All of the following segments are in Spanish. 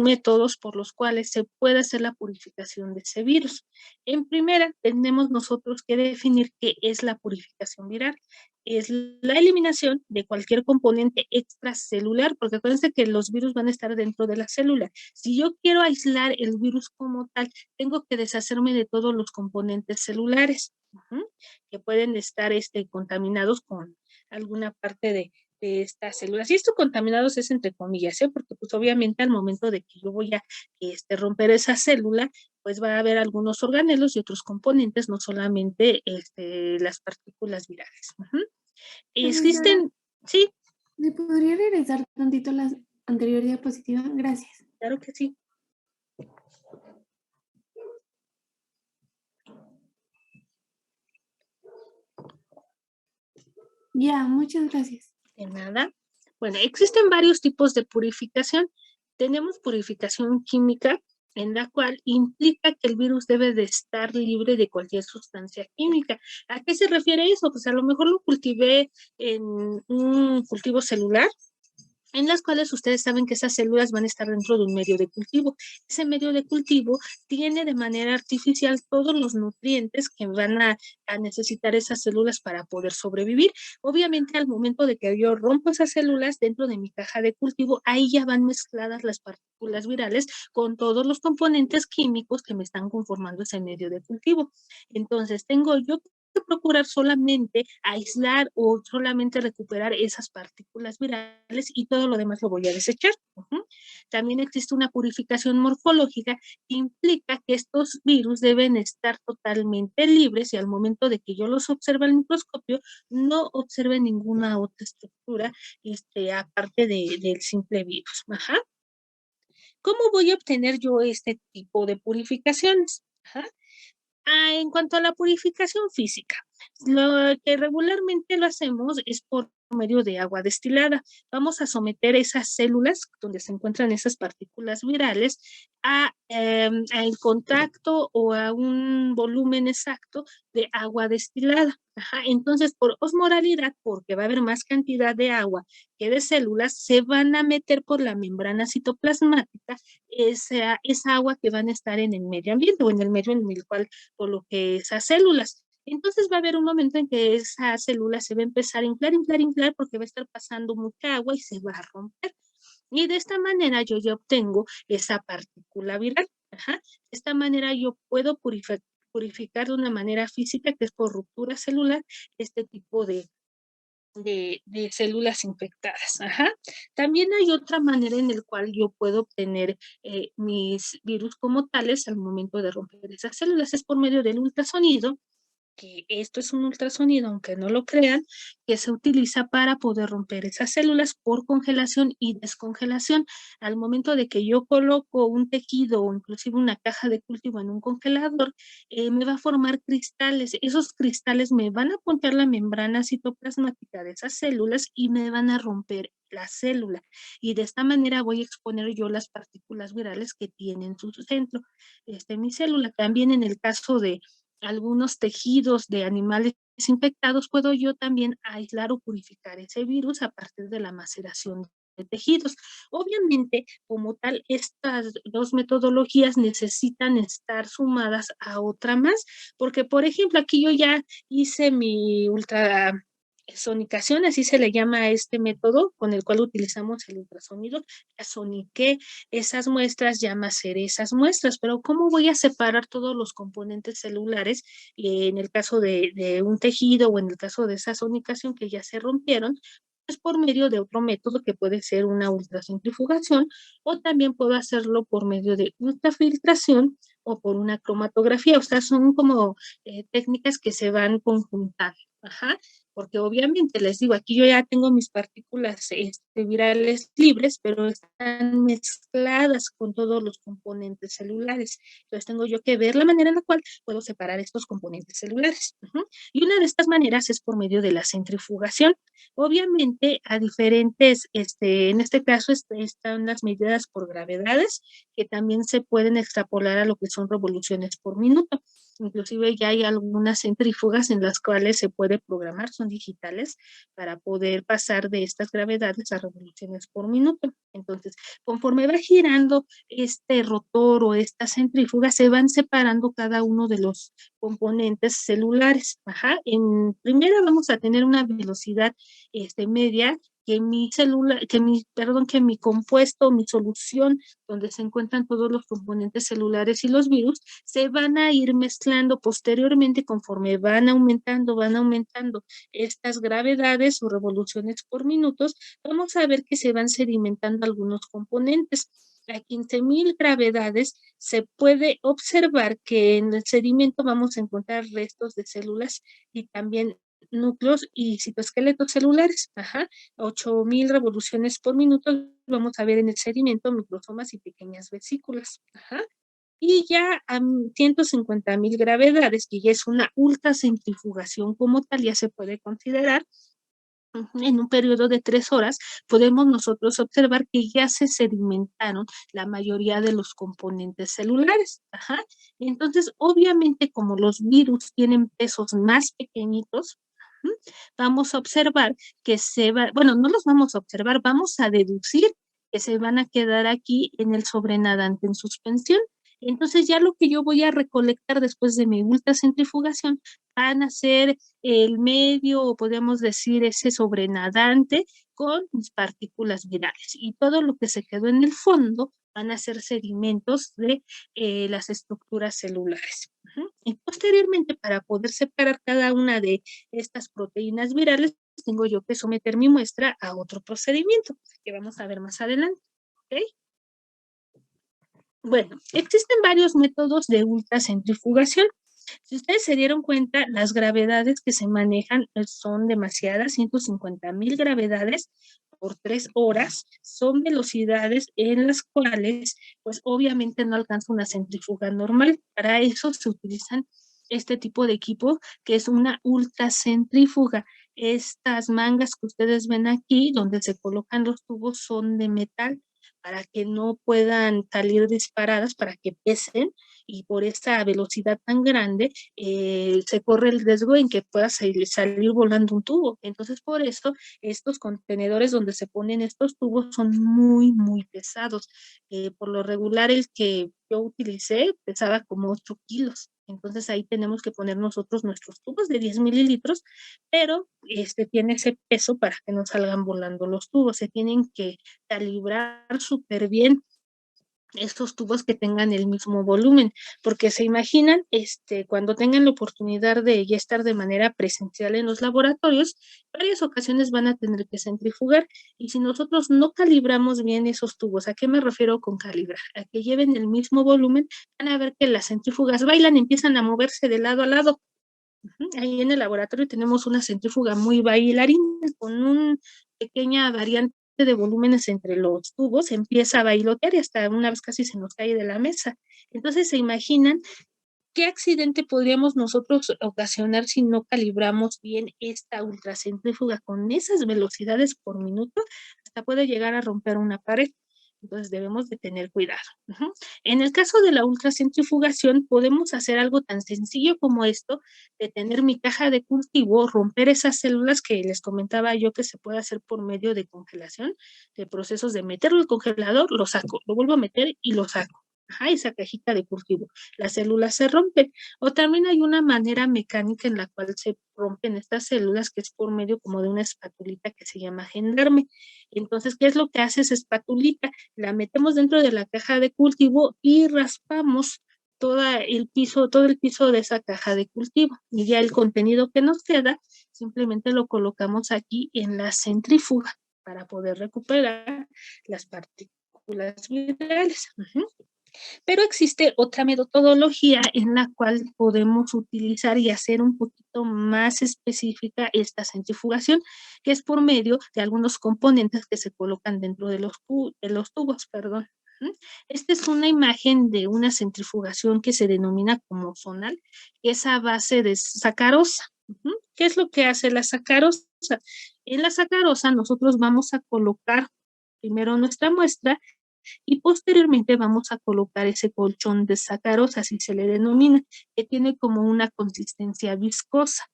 métodos por los cuales se puede hacer la purificación de ese virus. En primera, tenemos nosotros que definir qué es la purificación viral. Es la eliminación de cualquier componente extracelular, porque acuérdense que los virus van a estar dentro de la célula. Si yo quiero aislar el virus como tal, tengo que deshacerme de todos los componentes celulares, que pueden estar contaminados con alguna parte de estas células. Y esto contaminados es entre comillas, porque pues obviamente al momento de que yo voy a romper esa célula, pues va a haber algunos organelos y otros componentes, no solamente las partículas virales. Profesora, Existen, sí, ¿me podría regresar tantito la anterior diapositiva? Gracias. claro que sí. Ya, muchas gracias. De nada. Bueno, existen varios tipos de purificación. Tenemos purificación química, en la cual implica que el virus debe de estar libre de cualquier sustancia química. ¿A qué se refiere eso? Pues a lo mejor lo cultivé en un cultivo celular, en las cuales ustedes saben que esas células van a estar dentro de un medio de cultivo. Ese medio de cultivo tiene de manera artificial todos los nutrientes que van a necesitar esas células para poder sobrevivir. Obviamente, al momento de que yo rompo esas células dentro de mi caja de cultivo, ahí ya van mezcladas las partículas virales con todos los componentes químicos que me están conformando ese medio de cultivo. Entonces, tengo yo que procurar solamente aislar o solamente recuperar esas partículas virales y todo lo demás lo voy a desechar. También existe una purificación morfológica que implica que estos virus deben estar totalmente libres y al momento de que yo los observe al microscopio no observe ninguna otra estructura aparte del simple virus. ¿Cómo voy a obtener yo este tipo de purificaciones? En cuanto a la purificación física, lo que regularmente lo hacemos es por medio de agua destilada. Vamos a someter esas células donde se encuentran esas partículas virales al contacto o a un volumen exacto de agua destilada. Entonces, por osmolaridad, porque va a haber más cantidad de agua que de células, se van a meter por la membrana citoplasmática esa agua que van a estar en el medio ambiente o en el medio en el cual coloque esas células. Entonces va a haber un momento en que esa célula se va a empezar a inflar, porque va a estar pasando mucha agua y se va a romper. Y de esta manera yo ya obtengo esa partícula viral. De esta manera yo puedo purificar de una manera física, que es por ruptura celular, este tipo de células infectadas. También hay otra manera en la cual yo puedo obtener mis virus como tales al momento de romper esas células, es por medio del ultrasonido, que esto es un ultrasonido, aunque no lo crean, que se utiliza para poder romper esas células por congelación y descongelación. Al momento de que yo coloco un tejido o inclusive una caja de cultivo en un congelador, me va a formar cristales. Esos cristales me van a puntear la membrana citoplasmática de esas células y me van a romper la célula. Y de esta manera voy a exponer yo las partículas virales que tienen su centro. Mi célula. También en el caso de algunos tejidos de animales infectados, puedo yo también aislar o purificar ese virus a partir de la maceración de tejidos. Obviamente, como tal, estas dos metodologías necesitan estar sumadas a otra más, porque, por ejemplo, aquí yo ya hice mi ultrasonicación, así se le llama a este método con el cual utilizamos el ultrasonido, ya soniqué esas muestras, ya maceré esas muestras, pero ¿cómo voy a separar todos los componentes celulares en el caso de un tejido o en el caso de esa sonicación que ya se rompieron? Pues por medio de otro método que puede ser una ultracentrifugación o también puedo hacerlo por medio de ultrafiltración o por una cromatografía, o sea, son como técnicas que se van conjuntando. Porque obviamente les digo, aquí yo ya tengo mis partículas virales libres, pero están mezcladas con todos los componentes celulares. Entonces tengo yo que ver la manera en la cual puedo separar estos componentes celulares. Y una de estas maneras es por medio de la centrifugación. Obviamente, a diferentes, en este caso están las medidas por gravedades, que también se pueden extrapolar a lo que son revoluciones por minuto. Inclusive ya hay algunas centrífugas en las cuales se puede programar, son digitales, para poder pasar de estas gravedades a revoluciones por minuto. Entonces, conforme va girando este rotor o esta centrífuga, se van separando cada uno de los componentes celulares. Ajá. En primera vamos a tener una velocidad media que que mi compuesto, mi solución, donde se encuentran todos los componentes celulares y los virus, se van a ir mezclando posteriormente conforme van aumentando estas gravedades o revoluciones por minutos. Vamos a ver que se van sedimentando algunos componentes. A 15,000 gravedades se puede observar que en el sedimento vamos a encontrar restos de células y también núcleos y citoesqueletos celulares. Ajá. 8,000 revoluciones por minuto vamos a ver en el sedimento microsomas y pequeñas vesículas. Ajá. Y ya a 150,000 gravedades, que ya es una ultracentrifugación como tal, ya se puede considerar, en un periodo de 3 horas, podemos nosotros observar que ya se sedimentaron la mayoría de los componentes celulares. Ajá. Entonces, obviamente, como los virus tienen pesos más pequeñitos, vamos a observar que bueno, no los vamos a observar, vamos a deducir que se van a quedar aquí en el sobrenadante en suspensión. Entonces, ya lo que yo voy a recolectar después de mi ultracentrifugación van a ser el medio, o podríamos decir ese sobrenadante con mis partículas virales. Y todo lo que se quedó en el fondo van a ser sedimentos de las estructuras celulares. Y posteriormente, para poder separar cada una de estas proteínas virales, tengo yo que someter mi muestra a otro procedimiento que vamos a ver más adelante. ¿Okay? Bueno, existen varios métodos de ultracentrifugación. Si ustedes se dieron cuenta, las gravedades que se manejan son demasiadas, 150,000 gravedades por 3 horas, son velocidades en las cuales, pues obviamente no alcanza una centrífuga normal. Para eso se utilizan este tipo de equipo, que es una ultracentrífuga. Estas mangas que ustedes ven aquí, donde se colocan los tubos, son de metal para que no puedan salir disparadas, para que pesen, y por esta velocidad tan grande se corre el riesgo en que pueda salir volando un tubo. Entonces, por eso, estos contenedores donde se ponen estos tubos son muy, muy pesados. Por lo regular, el que yo utilicé pesaba como 8 kilos. Entonces, ahí tenemos que poner nosotros nuestros tubos de 10 mililitros, pero tiene ese peso para que no salgan volando los tubos. Se tienen que calibrar súper bien estos tubos que tengan el mismo volumen, porque se imaginan, cuando tengan la oportunidad de ya estar de manera presencial en los laboratorios, varias ocasiones van a tener que centrifugar, y si nosotros no calibramos bien esos tubos, ¿a qué me refiero con calibrar? A que lleven el mismo volumen, van a ver que las centrífugas bailan, empiezan a moverse de lado a lado. Ahí en el laboratorio tenemos una centrífuga muy bailarina, con una pequeña variante de volúmenes entre los tubos, empieza a bailotear y hasta una vez casi se nos cae de la mesa. Entonces, ¿se imaginan qué accidente podríamos nosotros ocasionar si no calibramos bien esta ultracentrífuga con esas velocidades por minuto? Hasta puede llegar a romper una pared. Entonces debemos de tener cuidado. En el caso de la ultracentrifugación, podemos hacer algo tan sencillo como esto, de tener mi caja de cultivo, romper esas células que les comentaba yo que se puede hacer por medio de congelación, de procesos de meterlo al congelador, lo saco, lo vuelvo a meter y lo saco. Esa cajita de cultivo. Las células se rompen. O también hay una manera mecánica en la cual se rompen estas células, que es por medio como de una espatulita que se llama gendarme. Entonces, ¿qué es lo que hace esa espatulita? La metemos dentro de la caja de cultivo y raspamos todo el piso de esa caja de cultivo. Y ya el contenido que nos queda, simplemente lo colocamos aquí en la centrífuga para poder recuperar las partículas virales. Pero existe otra metodología en la cual podemos utilizar y hacer un poquito más específica esta centrifugación, que es por medio de algunos componentes que se colocan dentro de los tubos, perdón. Esta es una imagen de una centrifugación que se denomina como zonal, que es a base de sacarosa. ¿Qué es lo que hace la sacarosa? En la sacarosa nosotros vamos a colocar primero nuestra muestra y posteriormente vamos a colocar ese colchón de sacarosa, así se le denomina, que tiene como una consistencia viscosa.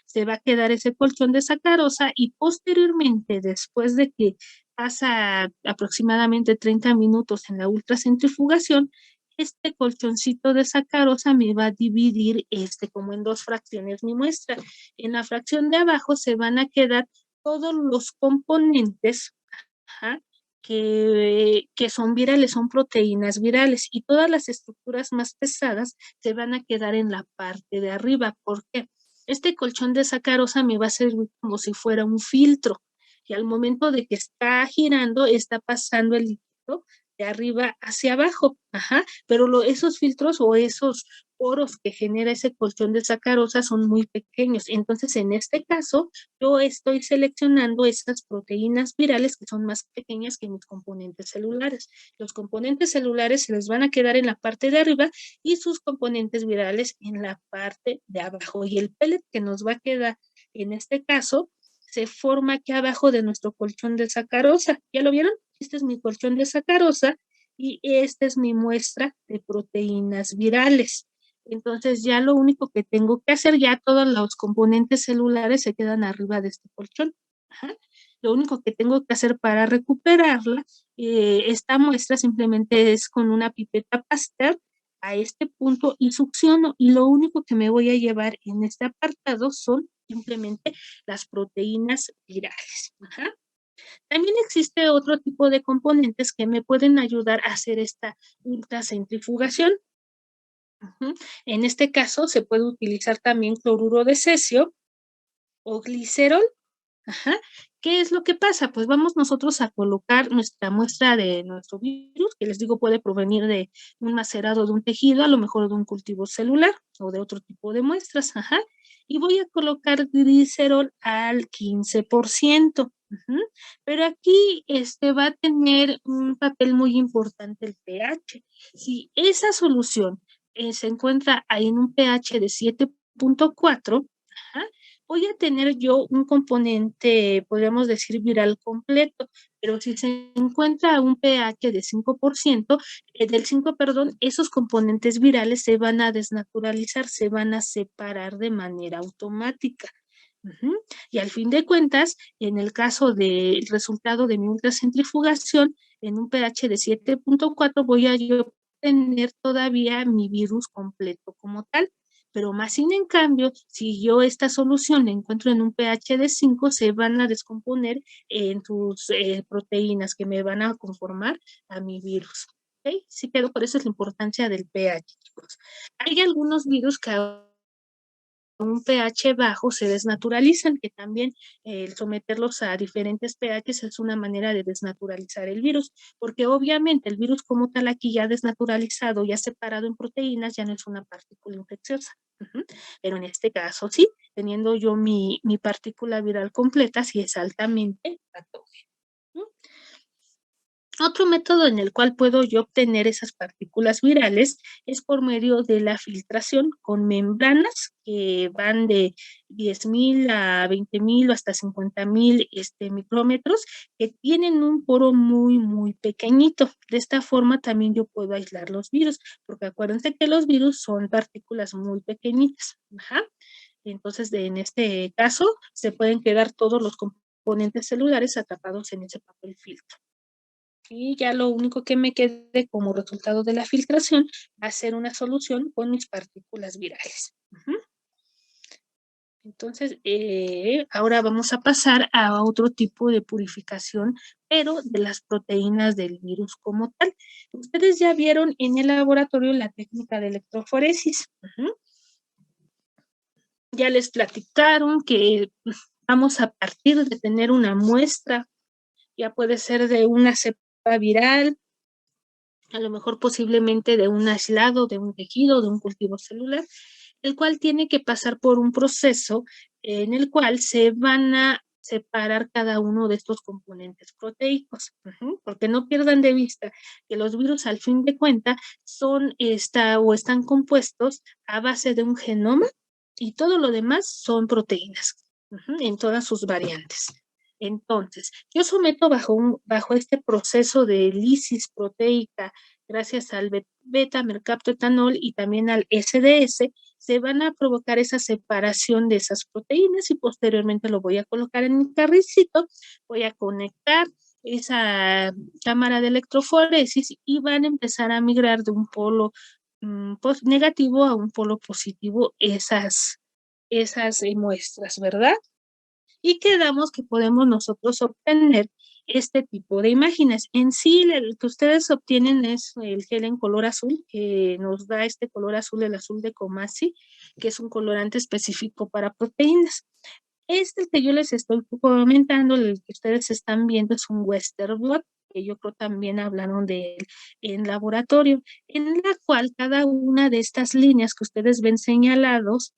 Se va a quedar ese colchón de sacarosa y posteriormente, después de que pasa aproximadamente 30 minutos en la ultracentrifugación, este colchoncito de sacarosa me va a dividir como en dos fracciones mi muestra. En la fracción de abajo se van a quedar todos los componentes, ajá, que son virales, son proteínas virales, y todas las estructuras más pesadas se van a quedar en la parte de arriba. ¿Por qué? Este colchón de sacarosa me va a servir como si fuera un filtro, y al momento de que está girando, está pasando el líquido de arriba hacia abajo, pero esos filtros o esos poros que genera ese colchón de sacarosa son muy pequeños. Entonces, en este caso, yo estoy seleccionando esas proteínas virales que son más pequeñas que mis componentes celulares. Los componentes celulares se les van a quedar en la parte de arriba y sus componentes virales en la parte de abajo. Y el pellet que nos va a quedar en este caso se forma aquí abajo de nuestro colchón de sacarosa. ¿Ya lo vieron? Este es mi colchón de sacarosa y esta es mi muestra de proteínas virales. Entonces ya lo único que tengo que hacer, ya todos los componentes celulares se quedan arriba de este colchón. Lo único que tengo que hacer para recuperarla, esta muestra simplemente es con una pipeta Pasteur a este punto y succiono, y lo único que me voy a llevar en este apartado son simplemente las proteínas virales. También existe otro tipo de componentes que me pueden ayudar a hacer esta ultracentrifugación. En este caso se puede utilizar también cloruro de cesio o glicerol. ¿Qué es lo que pasa? Pues vamos nosotros a colocar nuestra muestra de nuestro virus, que les digo puede provenir de un macerado de un tejido, a lo mejor de un cultivo celular o de otro tipo de muestras, y voy a colocar glicerol al 15%. Pero aquí va a tener un papel muy importante el pH. Si esa solución se encuentra ahí en un pH de 7.4, voy a tener yo un componente, podríamos decir, viral completo, pero si se encuentra un pH de 5%, del 5, perdón, esos componentes virales se van a desnaturalizar, se van a separar de manera automática. Y al fin de cuentas, en el caso del resultado de mi ultracentrifugación, en un pH de 7.4 voy a yo tener todavía mi virus completo como tal. Pero más sin en cambio, si yo esta solución la encuentro en un pH de 5, se van a descomponer en sus proteínas que me van a conformar a mi virus. ¿Okay? Sí, pero por eso es la importancia del pH, chicos. Hay algunos virus que un pH bajo se desnaturalizan, que también el someterlos a diferentes pHs es una manera de desnaturalizar el virus, porque obviamente el virus como tal aquí ya desnaturalizado, ya separado en proteínas, ya no es una partícula infecciosa. Pero en este caso sí, teniendo yo mi partícula viral completa, sí es altamente patógeno. Otro método en el cual puedo yo obtener esas partículas virales es por medio de la filtración con membranas que van de 10,000 a 20,000 o hasta 50,000 micrómetros, que tienen un poro muy, muy pequeñito. De esta forma también yo puedo aislar los virus, porque acuérdense que los virus son partículas muy pequeñitas. Entonces, en este caso, se pueden quedar todos los componentes celulares atrapados en ese papel filtro. Y ya lo único que me quede como resultado de la filtración va a ser una solución con mis partículas virales. Entonces, ahora vamos a pasar a otro tipo de purificación, pero de las proteínas del virus como tal. Ustedes ya vieron en el laboratorio la técnica de electroforesis. Ya les platicaron que vamos a partir de tener una muestra, ya puede ser de una cepa viral, a lo mejor posiblemente de un aislado, de un tejido, de un cultivo celular, el cual tiene que pasar por un proceso en el cual se van a separar cada uno de estos componentes proteicos, porque no pierdan de vista que los virus al fin de cuentas están compuestos a base de un genoma y todo lo demás son proteínas, en todas sus variantes. Entonces, yo someto bajo este proceso de lisis proteica, gracias al beta-mercaptoetanol y también al SDS, se van a provocar esa separación de esas proteínas y posteriormente lo voy a colocar en mi carricito, voy a conectar esa cámara de electroforesis y van a empezar a migrar de un polo negativo a un polo positivo esas muestras, ¿verdad? Y quedamos que podemos nosotros obtener este tipo de imágenes. En sí, el que ustedes obtienen es el gel en color azul, que nos da este color azul, el azul de Comasi, que es un colorante específico para proteínas. Este que yo les estoy comentando, el que ustedes están viendo, es un Western blot, que yo creo también hablaron de él en laboratorio, en la cual cada una de estas líneas que ustedes ven señalados,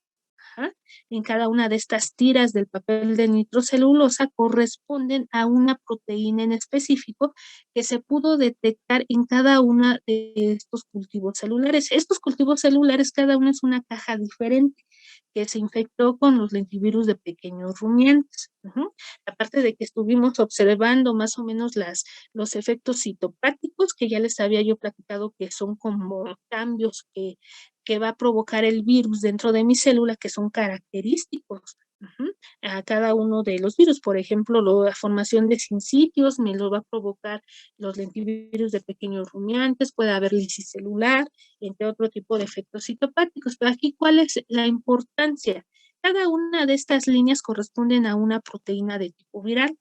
en cada una de estas tiras del papel de nitrocelulosa corresponden a una proteína en específico que se pudo detectar en cada una de estos cultivos celulares. Estos cultivos celulares, cada uno es una caja diferente que se infectó con los lentivirus de pequeños rumiantes. Aparte de que estuvimos observando más o menos los efectos citopáticos, que ya les había yo platicado que son como cambios que va a provocar el virus dentro de mi célula, que son característicos a cada uno de los virus. Por ejemplo, la formación de sincitios me lo va a provocar los lentivirus de pequeños rumiantes, puede haber lisis celular, entre otro tipo de efectos citopáticos. Pero aquí, ¿cuál es la importancia? Cada una de estas líneas corresponden a una proteína de tipo viral.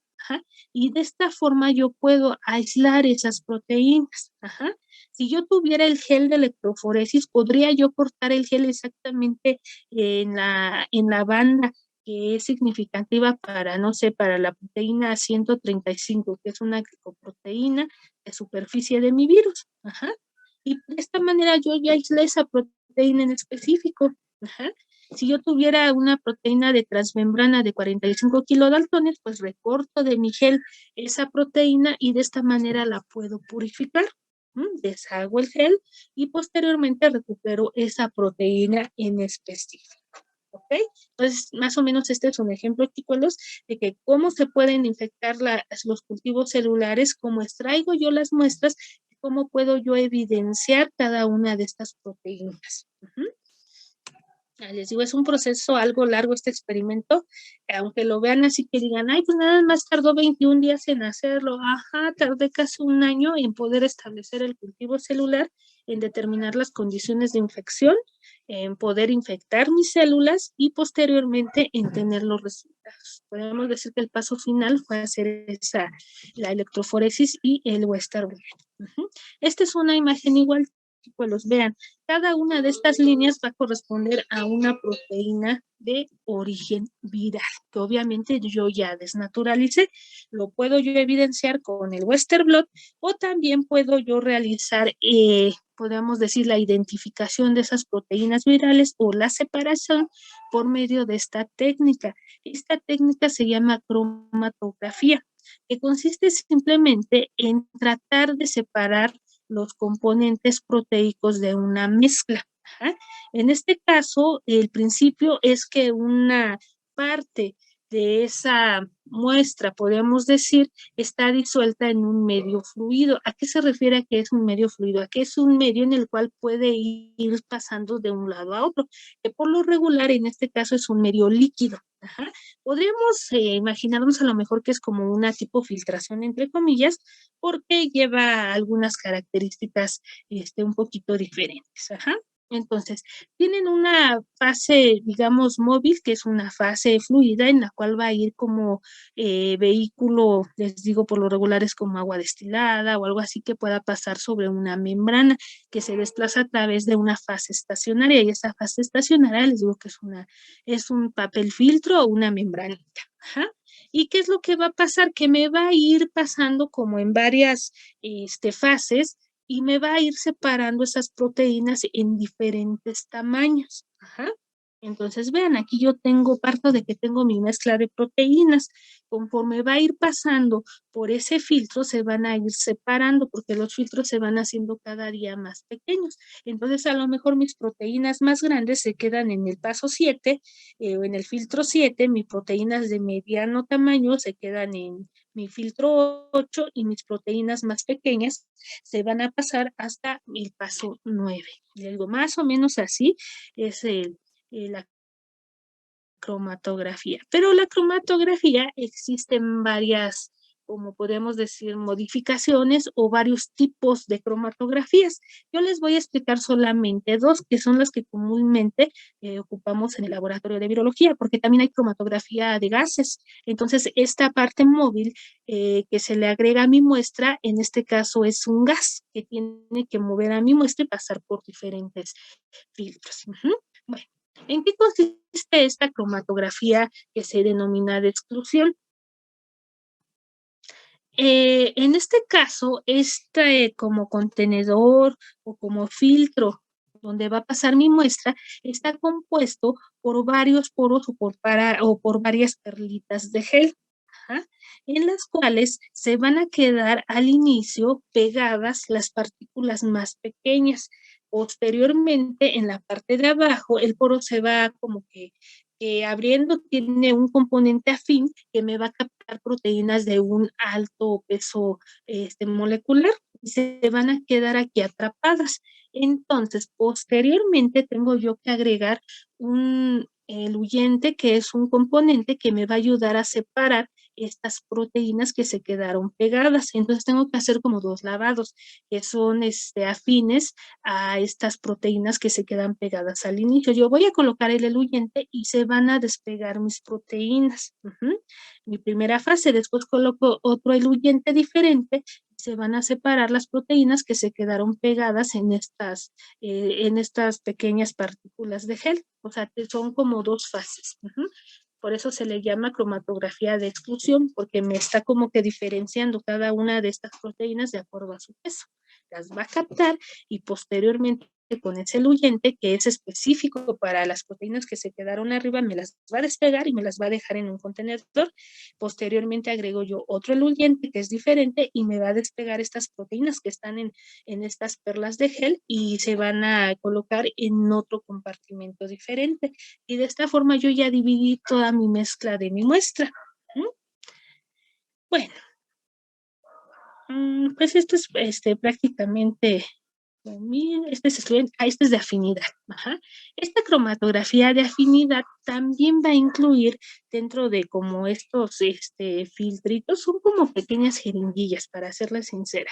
Y de esta forma yo puedo aislar esas proteínas. Si yo tuviera el gel de electroforesis, podría yo cortar el gel exactamente en la banda que es significativa para, no sé, para la proteína 135, que es una glicoproteína de superficie de mi virus. Y de esta manera yo ya aislé esa proteína en específico. Si yo tuviera una proteína de transmembrana de 45 kilodaltones, pues recorto de mi gel esa proteína y de esta manera la puedo purificar. Deshago el gel y posteriormente recupero esa proteína en específico. ¿Ok? Entonces, más o menos este es un ejemplo, chicuelos, de que cómo se pueden infectar los cultivos celulares, cómo extraigo yo las muestras, y cómo puedo yo evidenciar cada una de estas proteínas. Les digo, es un proceso algo largo este experimento, aunque lo vean así que digan, ay, pues nada más tardó 21 días en hacerlo. Tardé casi un año en poder establecer el cultivo celular, en determinar las condiciones de infección, en poder infectar mis células y posteriormente en tener los resultados. Podemos decir que el paso final fue hacer la electroforesis y el Western blot. Esta es una imagen igual, pues los vean. Cada una de estas líneas va a corresponder a una proteína de origen viral, que obviamente yo ya desnaturalicé. Lo puedo yo evidenciar con el Western blot o también puedo yo realizar, podríamos decir, la identificación de esas proteínas virales o la separación por medio de esta técnica. Esta técnica se llama cromatografía, que consiste simplemente en tratar de separar los componentes proteicos de una mezcla. En este caso, el principio es que una parte de esa muestra, podríamos decir, está disuelta en un medio fluido. ¿A qué se refiere a que es un medio fluido? A que es un medio en el cual puede ir pasando de un lado a otro, que por lo regular en este caso es un medio líquido. Podríamos imaginarnos a lo mejor que es como una tipo filtración, entre comillas, porque lleva algunas características un poquito diferentes. Entonces, tienen una fase, digamos, móvil, que es una fase fluida en la cual va a ir como vehículo, les digo, por lo regular es como agua destilada o algo así que pueda pasar sobre una membrana que se desplaza a través de una fase estacionaria, y esa fase estacionaria les digo que es un papel filtro o una membranita. ¿Y qué es lo que va a pasar? Que me va a ir pasando como en varias fases y me va a ir separando esas proteínas en diferentes tamaños. Entonces, vean, aquí yo parto de que tengo mi mezcla de proteínas. Conforme va a ir pasando por ese filtro, se van a ir separando porque los filtros se van haciendo cada día más pequeños. Entonces, a lo mejor mis proteínas más grandes se quedan en el paso 7 o en el filtro 7, mis proteínas de mediano tamaño se quedan en mi filtro 8 y mis proteínas más pequeñas se van a pasar hasta el paso 9. Y algo más o menos así es la cromatografía. Pero la cromatografía existen varias, como podemos decir, modificaciones o varios tipos de cromatografías. Yo les voy a explicar solamente dos, que son las que comúnmente ocupamos en el laboratorio de virología, porque también hay cromatografía de gases. Entonces, esta parte móvil que se le agrega a mi muestra, en este caso es un gas que tiene que mover a mi muestra y pasar por diferentes filtros. Bueno, ¿en qué consiste esta cromatografía que se denomina de exclusión? En este caso, como contenedor o como filtro donde va a pasar mi muestra, está compuesto por varios poros o por varias perlitas de gel, ajá, en las cuales se van a quedar al inicio pegadas las partículas más pequeñas. Posteriormente, en la parte de abajo, el poro se va como que abriendo, tiene un componente afín que me va a captar proteínas de un alto peso molecular y se van a quedar aquí atrapadas. Entonces, posteriormente tengo yo que agregar un eluyente, que es un componente que me va a ayudar a separar estas proteínas que se quedaron pegadas. Entonces tengo que hacer como dos lavados que son afines a estas proteínas que se quedan pegadas al inicio. Yo voy a colocar el eluyente y se van a despegar mis proteínas. Mi primera fase, después coloco otro eluyente diferente, se van a separar las proteínas que se quedaron pegadas en estas pequeñas partículas de gel. O sea, que son como dos fases. Por eso se le llama cromatografía de exclusión, porque me está como que diferenciando cada una de estas proteínas de acuerdo a su peso. Las va a captar y posteriormente con ese eluyente que es específico para las proteínas que se quedaron arriba, me las va a despegar y me las va a dejar en un contenedor. Posteriormente agrego yo otro eluyente que es diferente y me va a despegar estas proteínas que están en estas perlas de gel y se van a colocar en otro compartimento diferente. Y de esta forma yo ya dividí toda mi mezcla de mi muestra. Bueno, pues esto es prácticamente este es de afinidad. Ajá. Esta cromatografía de afinidad también va a incluir dentro de como estos filtritos, son como pequeñas jeringuillas, para serles sincera,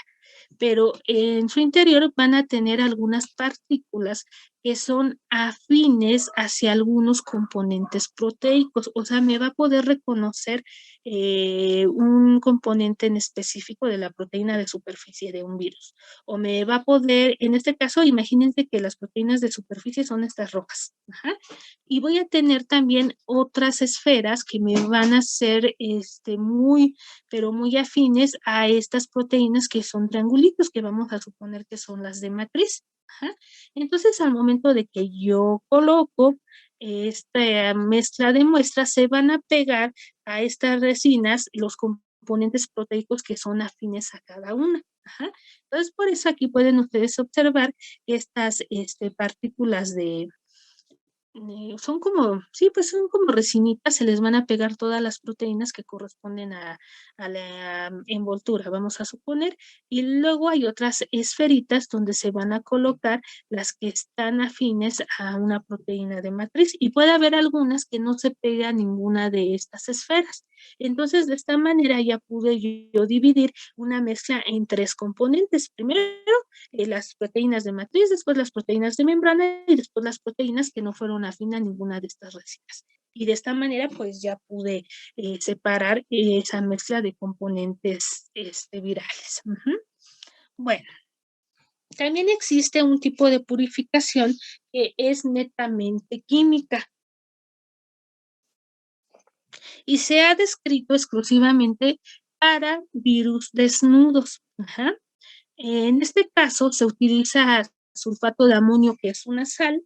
pero en su interior van a tener algunas partículas que son afines hacia algunos componentes proteicos, o sea, me va a poder reconocer un componente en específico de la proteína de superficie de un virus, o me va a poder, en este caso, imagínense que las proteínas de superficie son estas rojas, ajá, y voy a tener también otras esferas que me van a ser muy, pero muy afines a estas proteínas que son triangulitos, que vamos a suponer que son las de matriz. Ajá. Entonces, al momento de que yo coloco esta mezcla de muestras, se van a pegar a estas resinas los componentes proteicos que son afines a cada una. Ajá. Entonces, por eso aquí pueden ustedes observar que estas partículas son como, sí, pues son como resinitas, se les van a pegar todas las proteínas que corresponden a la envoltura, vamos a suponer, y luego hay otras esferitas donde se van a colocar las que están afines a una proteína de matriz, y puede haber algunas que no se pega a ninguna de estas esferas. Entonces, de esta manera ya pude yo dividir una mezcla en tres componentes. Primero, las proteínas de matriz, después las proteínas de membrana y después las proteínas que no fueron afines a ninguna de estas resinas. Y de esta manera, pues ya pude separar esa mezcla de componentes virales. Bueno, también existe un tipo de purificación que es netamente química y se ha descrito exclusivamente para virus desnudos. Ajá. En este caso se utiliza sulfato de amonio, que es una sal,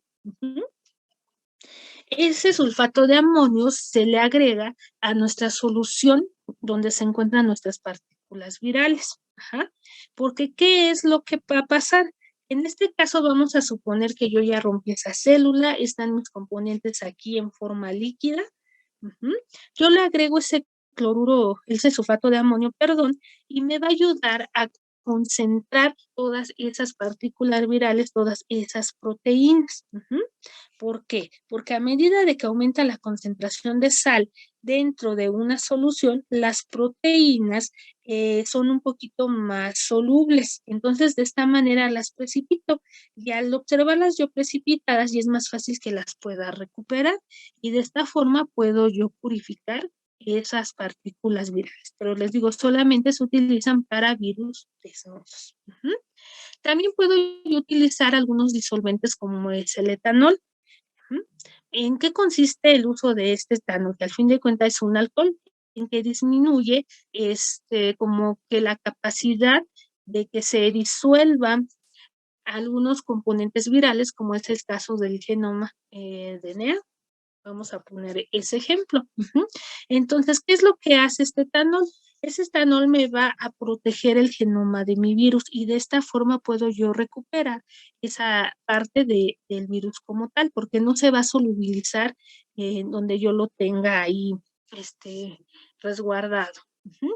Ese sulfato de amonio se le agrega a nuestra solución donde se encuentran nuestras partículas virales. Ajá. Porque, ¿qué es lo que va a pasar? En este caso vamos a suponer que yo ya rompí esa célula, están mis componentes aquí en forma líquida. Ujú. Yo le agrego ese sulfato de amonio, perdón, y me va a ayudar a concentrar todas esas partículas virales, todas esas proteínas. Ujú. ¿Por qué? Porque a medida de que aumenta la concentración de sal dentro de una solución, las proteínas son un poquito más solubles. Entonces, de esta manera las precipito y al observarlas yo precipitadas, y es más fácil que las pueda recuperar y de esta forma puedo yo purificar esas partículas virales. Pero les digo, solamente se utilizan para virus desnudos. Ujú. También puedo yo utilizar algunos disolventes como es el etanol. Ujú. ¿En qué consiste el uso de este etanol? Que al fin de cuentas es un alcohol, en que disminuye como que la capacidad de que se disuelvan algunos componentes virales, como es el caso del genoma DNA. Vamos a poner ese ejemplo. Ujú. Entonces, ¿qué es lo que hace este etanol? Ese etanol me va a proteger el genoma de mi virus y de esta forma puedo yo recuperar esa parte del virus como tal, porque no se va a solubilizar donde yo lo tenga ahí resguardado. Ujú.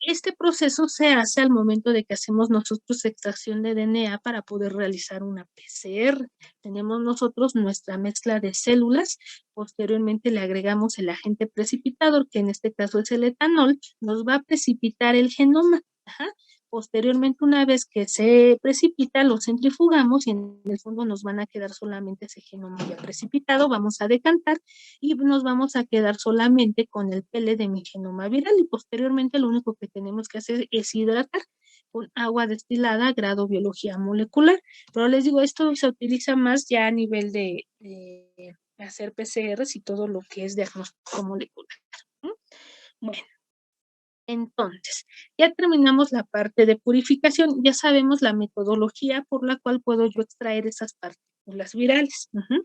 Este proceso se hace al momento de que hacemos nosotros extracción de DNA para poder realizar una PCR. Tenemos nosotros nuestra mezcla de células, posteriormente le agregamos el agente precipitador, que en este caso es el etanol, nos va a precipitar el genoma. Ajá. Posteriormente, una vez que se precipita, lo centrifugamos y en el fondo nos van a quedar solamente ese genoma ya precipitado, vamos a decantar y nos vamos a quedar solamente con el pele de mi genoma viral y posteriormente lo único que tenemos que hacer es hidratar con agua destilada, grado biología molecular. Pero les digo, esto se utiliza más ya a nivel de hacer PCRs y todo lo que es diagnóstico molecular. ¿Mm? Bueno. Entonces, ya terminamos la parte de purificación, ya sabemos la metodología por la cual puedo yo extraer esas partículas virales. Ujú.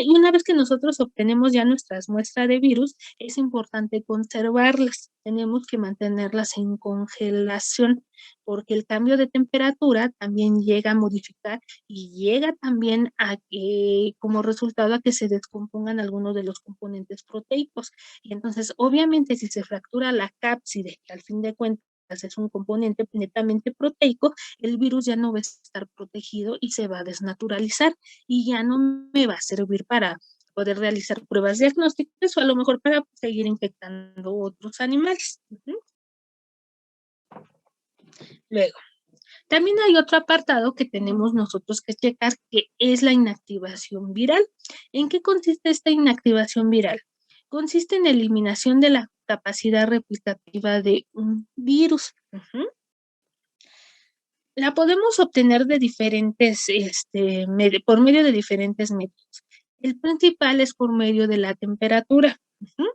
Y una vez que nosotros obtenemos ya nuestras muestras de virus, es importante conservarlas. Tenemos que mantenerlas en congelación, porque el cambio de temperatura también llega a modificar y llega también a que, como resultado, a que se descompongan algunos de los componentes proteicos. Y entonces, obviamente, si se fractura la cápside, que al fin de cuentas es un componente netamente proteico, el virus ya no va a estar protegido y se va a desnaturalizar y ya no me va a servir para poder realizar pruebas diagnósticas o a lo mejor para seguir infectando otros animales. Ujú. Luego, también hay otro apartado que tenemos nosotros que checar, que es la inactivación viral. ¿En qué consiste esta inactivación viral? Consiste en eliminación de la capacidad replicativa de un virus. Ujú. La podemos obtener de diferentes, por medio de diferentes métodos. El principal es por medio de la temperatura. Ujú.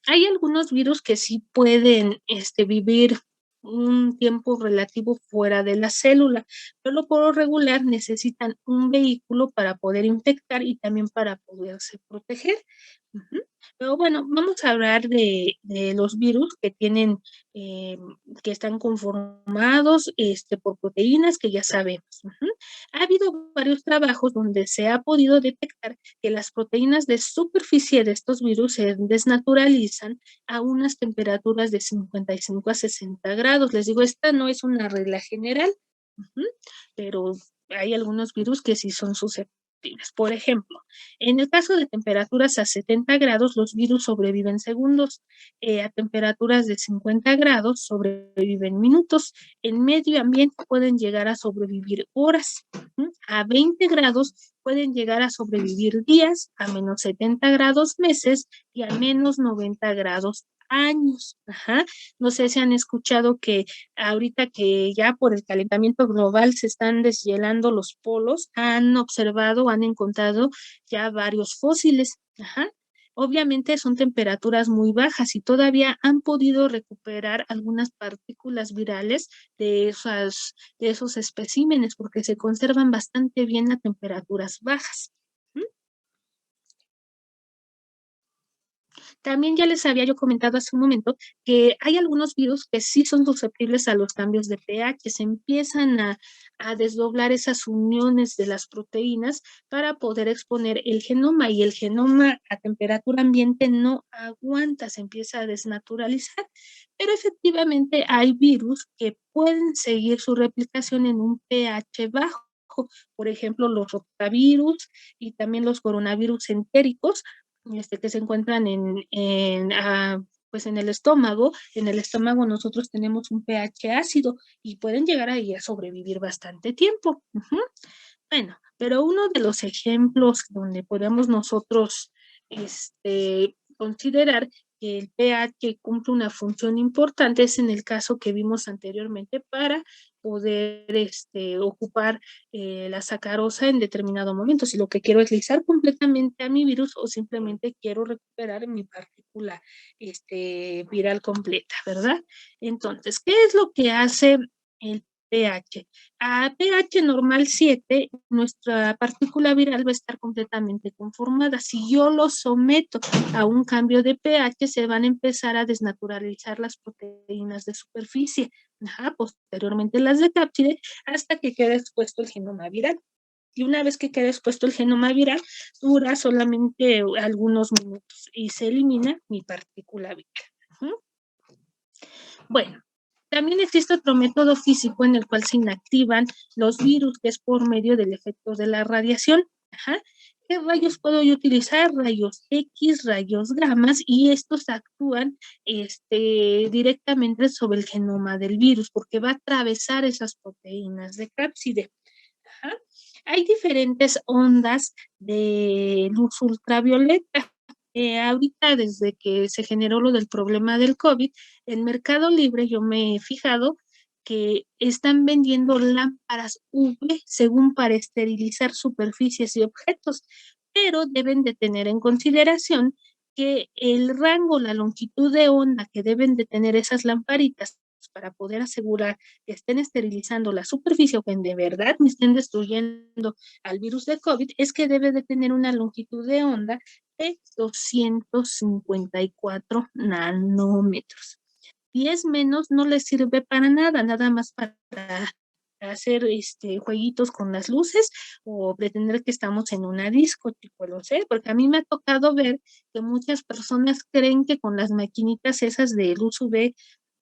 Hay algunos virus que sí pueden, vivir un tiempo relativo fuera de la célula, pero por lo regular necesitan un vehículo para poder infectar y también para poderse proteger. Ujú. Pero bueno, vamos a hablar de los virus que tienen, que están conformados, por proteínas que ya sabemos. Ujú. Ha habido varios trabajos donde se ha podido detectar que las proteínas de superficie de estos virus se desnaturalizan a unas temperaturas de 55 a 60 grados. Les digo, esta no es una regla general, ujú, pero hay algunos virus que sí son susceptibles. Por ejemplo, en el caso de temperaturas a 70 grados, los virus sobreviven segundos. A temperaturas de 50 grados sobreviven minutos. En medio ambiente pueden llegar a sobrevivir horas. Ujú. A 20 grados pueden llegar a sobrevivir días, a menos 70 grados meses y a menos 90 grados años. Ajá. No sé si han escuchado que ahorita que ya por el calentamiento global se están deshielando los polos, han observado, han encontrado ya varios fósiles. Ajá. Obviamente son temperaturas muy bajas y todavía han podido recuperar algunas partículas virales de esos especímenes porque se conservan bastante bien a temperaturas bajas. También ya les había yo comentado hace un momento que hay algunos virus que sí son susceptibles a los cambios de pH, se empiezan a desdoblar esas uniones de las proteínas para poder exponer el genoma y el genoma a temperatura ambiente no aguanta, se empieza a desnaturalizar, pero efectivamente hay virus que pueden seguir su replicación en un pH bajo. Por ejemplo, los rotavirus y también los coronavirus entéricos que se encuentran pues en el estómago. En el estómago nosotros tenemos un pH ácido y pueden llegar ahí a sobrevivir bastante tiempo. Bueno, pero uno de los ejemplos donde podemos nosotros considerar que el pH cumple una función importante es en el caso que vimos anteriormente para poder ocupar la sacarosa en determinado momento. Si lo que quiero es lisar completamente a mi virus o simplemente quiero recuperar mi partícula viral completa, ¿verdad? Entonces, ¿qué es lo que hace el pH? A pH normal 7, nuestra partícula viral va a estar completamente conformada. Si yo lo someto a un cambio de pH, se van a empezar a desnaturalizar las proteínas de superficie, posteriormente las de cápside, hasta que quede expuesto el genoma viral. Y una vez que quede expuesto el genoma viral, dura solamente algunos minutos y se elimina mi partícula viral. Bueno, también existe otro método físico en el cual se inactivan los virus, que es por medio del efecto de la radiación. ¿Qué rayos puedo yo utilizar? Rayos X, rayos gamas, y estos actúan directamente sobre el genoma del virus, porque va a atravesar esas proteínas de cápside. Hay diferentes ondas de luz ultravioleta. Ahorita, desde que se generó lo del problema del COVID, en Mercado Libre yo me he fijado que están vendiendo lámparas UV según para esterilizar superficies y objetos, pero deben de tener en consideración que el rango, la longitud de onda que deben de tener esas lamparitas para poder asegurar que estén esterilizando la superficie o que de verdad me estén destruyendo al virus de COVID, es que debe de tener una longitud de onda de 254 nanómetros. 10 menos no les sirve para nada, nada más para hacer jueguitos con las luces o pretender que estamos en una disco, tipo, lo sé, porque a mí me ha tocado ver que muchas personas creen que con las maquinitas esas de luz UV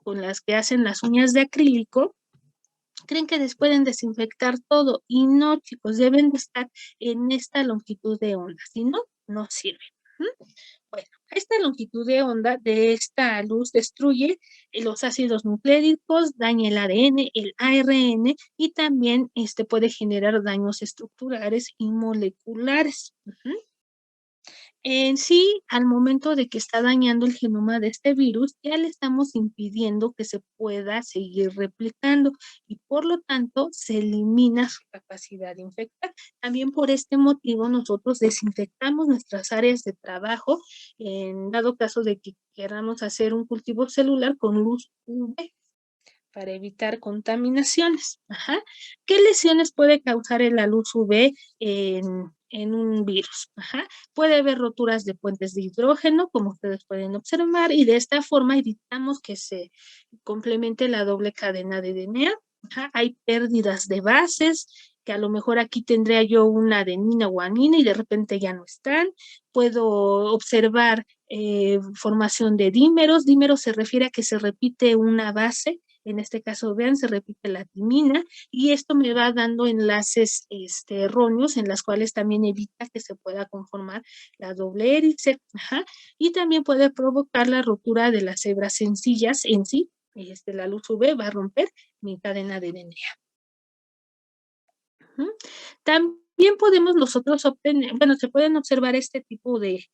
con las que hacen las uñas de acrílico, creen que les pueden desinfectar todo y no, chicos, deben de estar en esta longitud de onda, si no, no sirve. Bueno, esta longitud de onda de esta luz destruye los ácidos nucleicos, daña el ADN, el ARN y también puede generar daños estructurales y moleculares. En sí, al momento de que está dañando el genoma de este virus, ya le estamos impidiendo que se pueda seguir replicando y por lo tanto se elimina su capacidad de infectar. También por este motivo nosotros desinfectamos nuestras áreas de trabajo en dado caso de que queramos hacer un cultivo celular con luz UV para evitar contaminaciones. ¿Qué lesiones puede causar la luz UV en un virus? Puede haber roturas de puentes de hidrógeno, como ustedes pueden observar, y de esta forma evitamos que se complemente la doble cadena de DNA. Hay pérdidas de bases, que a lo mejor aquí tendría yo una adenina o guanina y de repente ya no están. Puedo observar formación de dímeros. Dímeros se refiere a que se repite una base. En este caso, vean, se repite la timina y esto me va dando enlaces erróneos en las cuales también evita que se pueda conformar la doble hélice. Y también puede provocar la ruptura de las hebras sencillas en sí. La luz UV va a romper mi cadena de DNA. También podemos nosotros obtener, bueno, se pueden observar este tipo de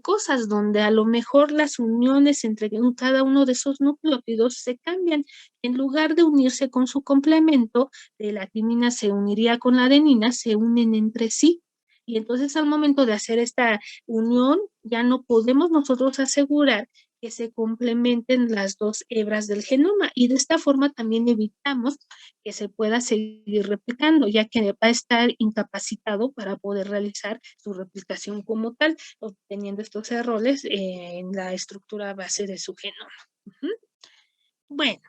cosas donde a lo mejor las uniones entre cada uno de esos nucleótidos se cambian. En lugar de unirse con su complemento, la timina se uniría con la adenina, se unen entre sí. Y entonces al momento de hacer esta unión, ya no podemos nosotros asegurar que se complementen las dos hebras del genoma y de esta forma también evitamos que se pueda seguir replicando, ya que va a estar incapacitado para poder realizar su replicación como tal, obteniendo estos errores en la estructura base de su genoma. Bueno,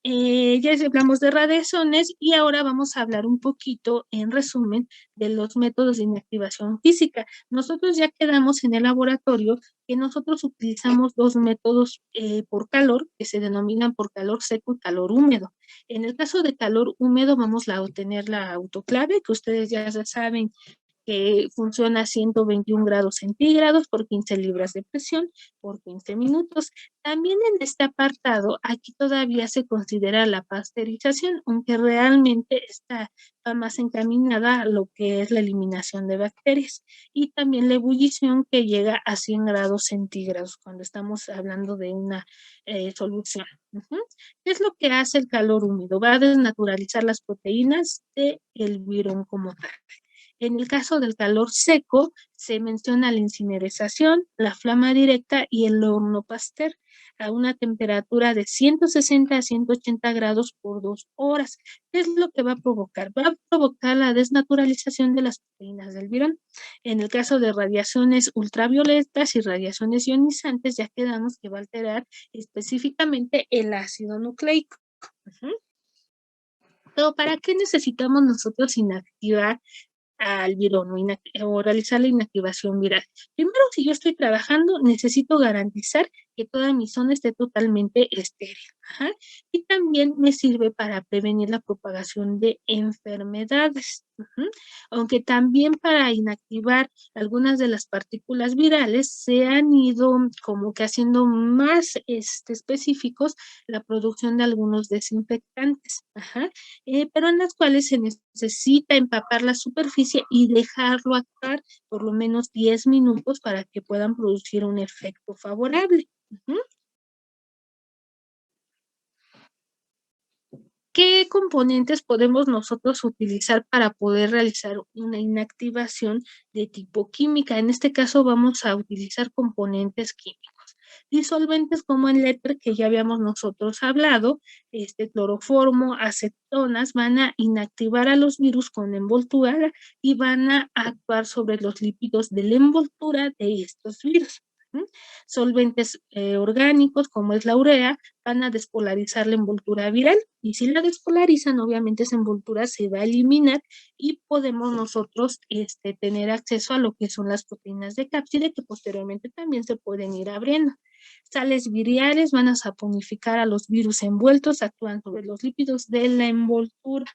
ya hablamos de radiaciones y ahora vamos a hablar un poquito, en resumen, de los métodos de inactivación física. Nosotros ya quedamos en el laboratorio que nosotros utilizamos dos métodos por calor, que se denominan por calor seco y calor húmedo. En el caso de calor húmedo vamos a obtener la autoclave, que ustedes ya saben que funciona a 121 grados centígrados por 15 libras de presión por 15 minutos. También en este apartado, aquí todavía se considera la pasteurización, aunque realmente está más encaminada a lo que es la eliminación de bacterias. Y también la ebullición que llega a 100 grados centígrados cuando estamos hablando de una solución. ¿Qué es lo que hace el calor húmedo? Va a desnaturalizar las proteínas del virón como tal. En el caso del calor seco, se menciona la incineración, la flama directa y el horno Pasteur a una temperatura de 160 a 180 grados por 2 horas. ¿Qué es lo que va a provocar? Va a provocar la desnaturalización de las proteínas del virón. En el caso de radiaciones ultravioletas y radiaciones ionizantes, ya quedamos que va a alterar específicamente el ácido nucleico. Pero ¿para qué necesitamos nosotros inactivar al virón o realizar la inactivación viral? Primero, si yo estoy trabajando, necesito garantizar que toda mi zona esté totalmente estéril. Y también me sirve para prevenir la propagación de enfermedades. Aunque también para inactivar algunas de las partículas virales se han ido como que haciendo más específicos la producción de algunos desinfectantes. Pero en las cuales se necesita empapar la superficie y dejarlo actuar por lo menos 10 minutos para que puedan producir un efecto favorable. ¿Qué componentes podemos nosotros utilizar para poder realizar una inactivación de tipo química? En este caso vamos a utilizar componentes químicos. Disolventes como el éter, que ya habíamos nosotros hablado, cloroformo, acetonas, van a inactivar a los virus con envoltura y van a actuar sobre los lípidos de la envoltura de estos virus. Solventes orgánicos, como es la urea, van a despolarizar la envoltura viral y si la despolarizan, obviamente esa envoltura se va a eliminar y podemos nosotros tener acceso a lo que son las proteínas de cápside que posteriormente también se pueden ir abriendo. Sales viriales van a saponificar a los virus envueltos, actúan sobre los lípidos de la envoltura.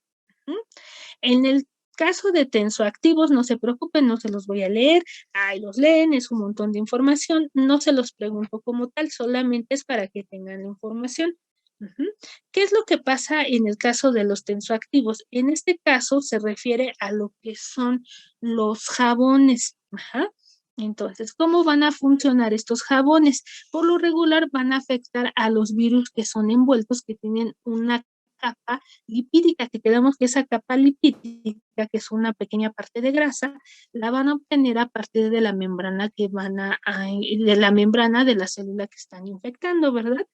En el caso de tensoactivos, no se preocupen, no se los voy a leer, ahí los leen, es un montón de información, no se los pregunto como tal, solamente es para que tengan la información. ¿Qué es lo que pasa en el caso de los tensoactivos? En este caso se refiere a lo que son los jabones. Entonces, ¿cómo van a funcionar estos jabones? Por lo regular van a afectar a los virus que son envueltos, que tienen una capa lipídica, que quedamos que esa capa lipídica, que es una pequeña parte de grasa, la van a obtener a partir de la membrana de la membrana de la célula que están infectando, ¿verdad?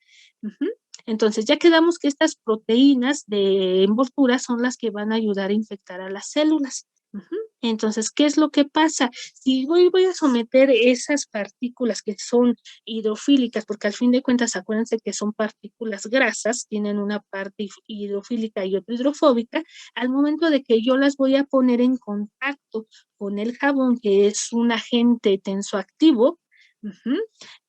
Entonces, ya quedamos que estas proteínas de envoltura son las que van a ayudar a infectar a las células. Entonces, ¿qué es lo que pasa? Si voy a someter esas partículas que son hidrofílicas, porque al fin de cuentas, acuérdense que son partículas grasas, tienen una parte hidrofílica y otra hidrofóbica, al momento de que yo las voy a poner en contacto con el jabón, que es un agente tensoactivo,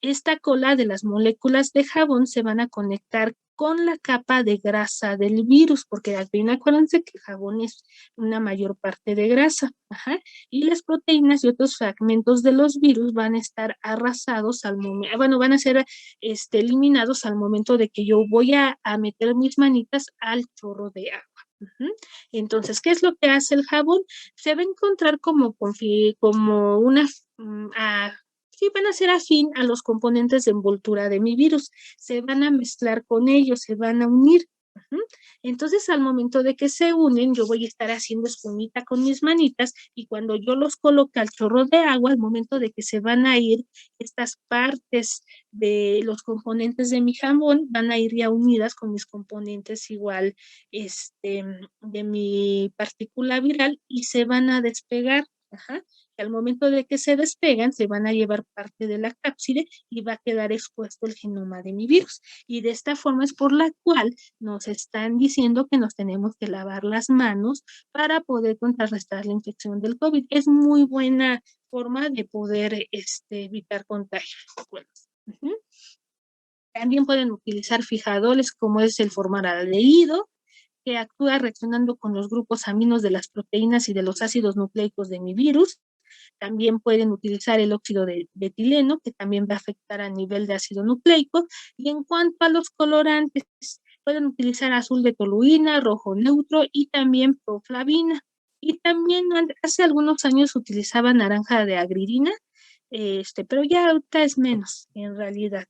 esta cola de las moléculas de jabón se van a conectar con la capa de grasa del virus, porque al fin acuérdense que el jabón es una mayor parte de grasa, y las proteínas y otros fragmentos de los virus van a estar arrasados al momento, van a ser eliminados al momento de que yo voy a meter mis manitas al chorro de agua. Entonces, ¿qué es lo que hace el jabón? Se va a encontrar como una sí, van a ser afín a los componentes de envoltura de mi virus, se van a mezclar con ellos, se van a unir. Ujú. Entonces, al momento de que se unen, yo voy a estar haciendo espumita con mis manitas y cuando yo los coloque al chorro de agua, al momento de que se van a ir estas partes de los componentes de mi jabón, van a ir ya unidas con mis componentes igual, de mi partícula viral y se van a despegar. Ajá. Y al momento de que se despegan, se van a llevar parte de la cápside y va a quedar expuesto el genoma de mi virus. Y de esta forma es por la cual nos están diciendo que nos tenemos que lavar las manos para poder contrarrestar la infección del COVID. Es muy buena forma de poder evitar contagios. Bueno, también pueden utilizar fijadores como es el formaldehído, que actúa reaccionando con los grupos aminos de las proteínas y de los ácidos nucleicos de mi virus. También pueden utilizar el óxido de etileno, que también va a afectar a nivel de ácido nucleico. Y en cuanto a los colorantes, pueden utilizar azul de toluina, rojo neutro y también proflavina. Y también hace algunos años utilizaba naranja de agridina, pero ya ahorita es menos en realidad.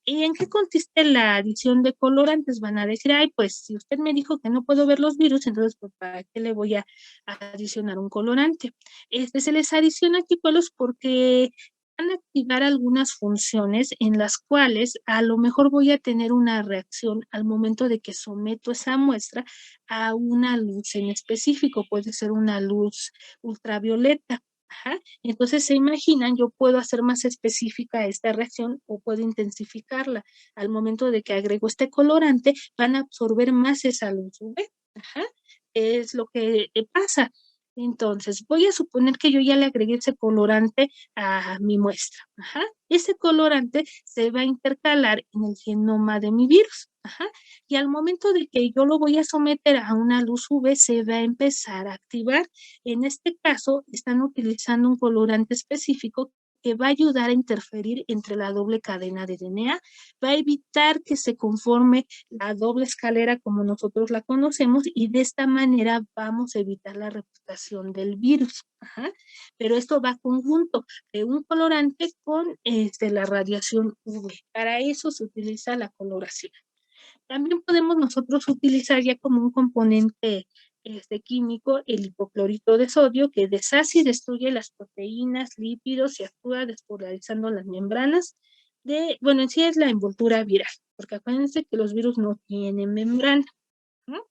¿Y en qué consiste la adición de colorantes? Van a decir, ay, pues si usted me dijo que no puedo ver los virus, entonces, pues, ¿para qué le voy a adicionar un colorante? Se les adiciona anticuerpos porque van a activar algunas funciones en las cuales a lo mejor voy a tener una reacción al momento de que someto esa muestra a una luz en específico, puede ser una luz ultravioleta. Ajá. Entonces, se imaginan, yo puedo hacer más específica esta reacción o puedo intensificarla. Al momento de que agrego este colorante, van a absorber más esa luz UV. Ajá. Es lo que pasa. Entonces, voy a suponer que yo ya le agregué ese colorante a mi muestra. Ajá. Ese colorante se va a intercalar en el genoma de mi virus. Ajá. Y al momento de que yo lo voy a someter a una luz UV, se va a empezar a activar. En este caso, están utilizando un colorante específico que va a ayudar a interferir entre la doble cadena de DNA, va a evitar que se conforme la doble escalera como nosotros la conocemos y de esta manera vamos a evitar la replicación del virus. Ajá. Pero esto va conjunto de un colorante con la radiación UV. Para eso se utiliza la coloración. También podemos nosotros utilizar ya como un componente químico el hipoclorito de sodio que deshace y destruye las proteínas, lípidos y actúa despolarizando las membranas bueno, en sí es la envoltura viral, porque acuérdense que los virus no tienen membrana, ¿no?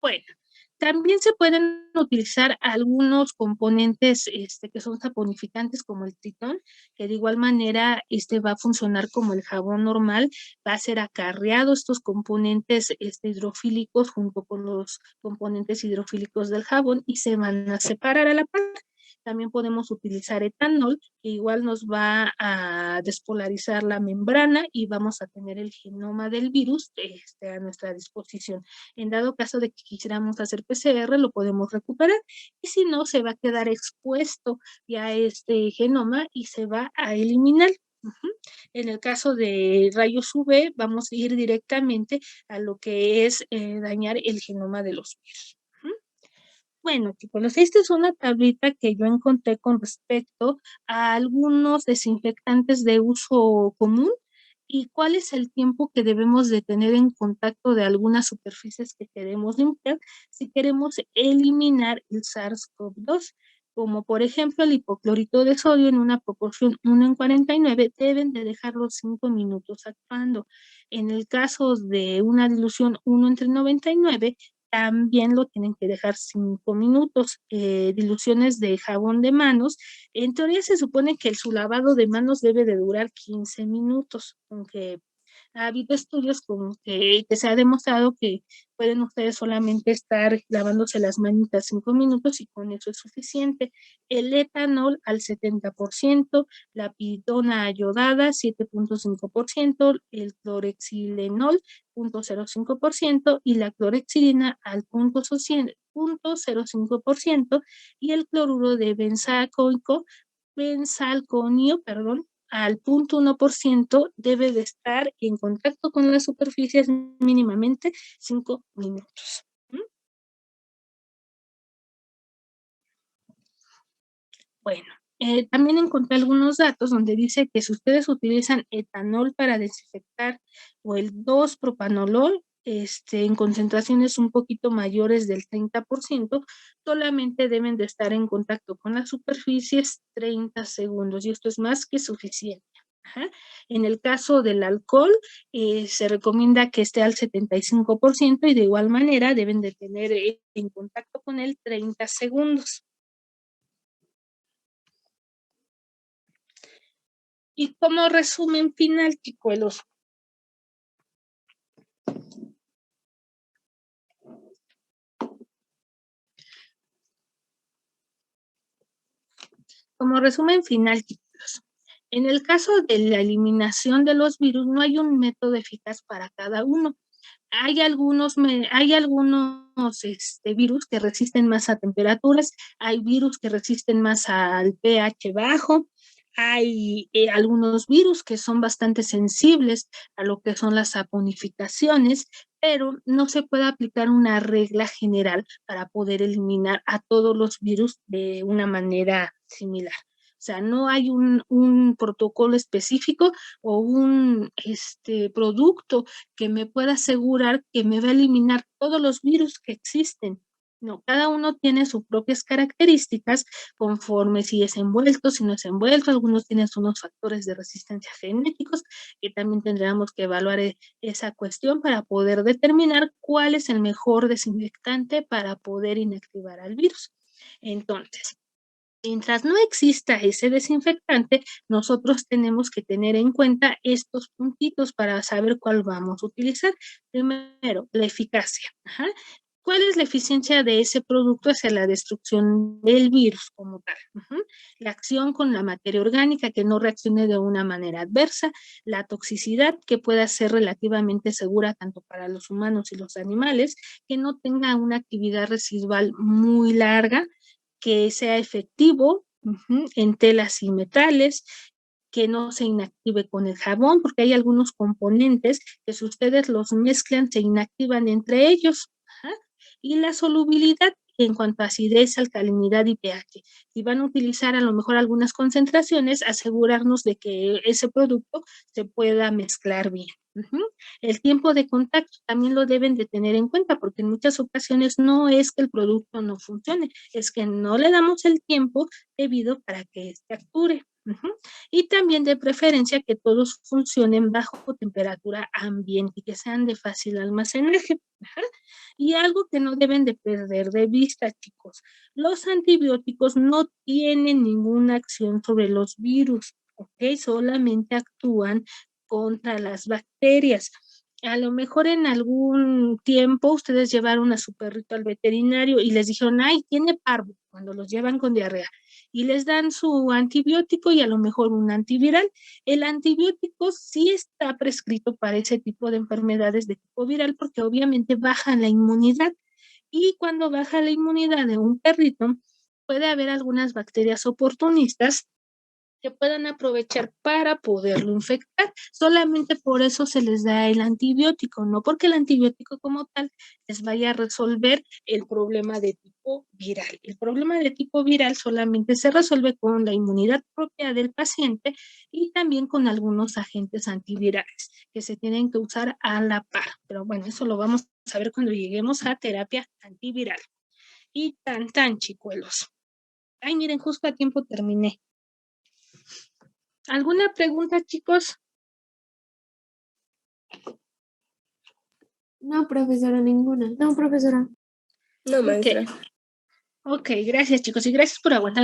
Bueno, también se pueden utilizar algunos componentes, que son saponificantes, como el tritón, que de igual manera, va a funcionar como el jabón normal, va a ser acarreado estos componentes, hidrofílicos junto con los componentes hidrofílicos del jabón y se van a separar a la par. También podemos utilizar etanol, que igual nos va a despolarizar la membrana y vamos a tener el genoma del virus, a nuestra disposición. En dado caso de que quisiéramos hacer PCR, lo podemos recuperar y si no, se va a quedar expuesto ya este genoma y se va a eliminar. Ujú. En el caso de rayos UV, vamos a ir directamente a lo que es dañar el genoma de los virus. Ujú. Bueno, chicos, esta es una tablita que yo encontré con respecto a algunos desinfectantes de uso común y cuál es el tiempo que debemos de tener en contacto de algunas superficies que queremos limpiar si queremos eliminar el SARS-CoV-2, como por ejemplo el hipoclorito de sodio en una proporción 1:49, deben de dejarlo 5 minutos actuando. En el caso de una dilución 1:99, también lo tienen que dejar 5 minutos. Diluciones de jabón de manos, en teoría se supone que su lavado de manos debe de durar 15 minutos, aunque ha habido estudios como que se ha demostrado que pueden ustedes solamente estar lavándose las manitas 5 minutos y con eso es suficiente. El etanol al 70%, la pitona ayodada 7.5%, el clorhexilenol 0.05% y la clorhexidina al 0.05% y el cloruro de benzalconio, perdón, al 0.1% debe de estar en contacto con las superficies mínimamente 5 minutos. ¿Mm? Bueno, También encontré algunos datos donde dice que si ustedes utilizan etanol para desinfectar o el 2-propanolol, en concentraciones un poquito mayores del 30%, solamente deben de estar en contacto con las superficies 30 segundos y esto es más que suficiente. Ajá. En el caso del alcohol, se recomienda que esté al 75% y de igual manera deben de tener en contacto con él 30 segundos. Y como resumen final, chicuelos, en el caso de la eliminación de los virus, no hay un método eficaz para cada uno. Hay algunos virus que resisten más a temperaturas, hay virus que resisten más al pH bajo, hay algunos virus que son bastante sensibles a lo que son las saponificaciones, pero no se puede aplicar una regla general para poder eliminar a todos los virus de una manera similar. O sea, no hay un protocolo específico o un producto que me pueda asegurar que me va a eliminar todos los virus que existen. No, cada uno tiene sus propias características conforme si es envuelto, si no es envuelto. Algunos tienen unos factores de resistencia genéticos que también tendríamos que evaluar esa cuestión para poder determinar cuál es el mejor desinfectante para poder inactivar al virus. Entonces, mientras no exista ese desinfectante, nosotros tenemos que tener en cuenta estos puntitos para saber cuál vamos a utilizar. Primero, la eficacia. Ajá. ¿Cuál es la eficiencia de ese producto hacia la destrucción del virus como tal? La acción con la materia orgánica que no reaccione de una manera adversa, la toxicidad que pueda ser relativamente segura tanto para los humanos y los animales, que no tenga una actividad residual muy larga, que sea efectivo en telas y metales, que no se inactive con el jabón, porque hay algunos componentes que si ustedes los mezclan se inactivan entre ellos. Ajá. Y la solubilidad en cuanto a acidez, alcalinidad y pH. Si van a utilizar a lo mejor algunas concentraciones, asegurarnos de que ese producto se pueda mezclar bien. El tiempo de contacto también lo deben de tener en cuenta porque en muchas ocasiones no es que el producto no funcione, es que no le damos el tiempo debido para que este actúe. Y también de preferencia que todos funcionen bajo temperatura ambiente y que sean de fácil almacenaje. Y algo que no deben de perder de vista, chicos, los antibióticos no tienen ninguna acción sobre los virus, ¿ok? Solamente actúan contra las bacterias. A lo mejor en algún tiempo ustedes llevaron a su perrito al veterinario y les dijeron, ay, tiene parvo, cuando los llevan con diarrea, y les dan su antibiótico y a lo mejor un antiviral. El antibiótico sí está prescrito para ese tipo de enfermedades de tipo viral porque obviamente baja la inmunidad y cuando baja la inmunidad de un perrito puede haber algunas bacterias oportunistas que puedan aprovechar para poderlo infectar. Solamente por eso se les da el antibiótico, no porque el antibiótico como tal les vaya a resolver el problema de tipo viral. El problema de tipo viral solamente se resuelve con la inmunidad propia del paciente y también con algunos agentes antivirales que se tienen que usar a la par. Pero bueno, eso lo vamos a ver cuando lleguemos a terapia antiviral. Y tan, chicuelos. Ay, miren, justo a tiempo terminé. ¿Alguna pregunta, chicos? No, profesora, ninguna. No, profesora. No, maestra. Ok, gracias, chicos, y gracias por aguantar.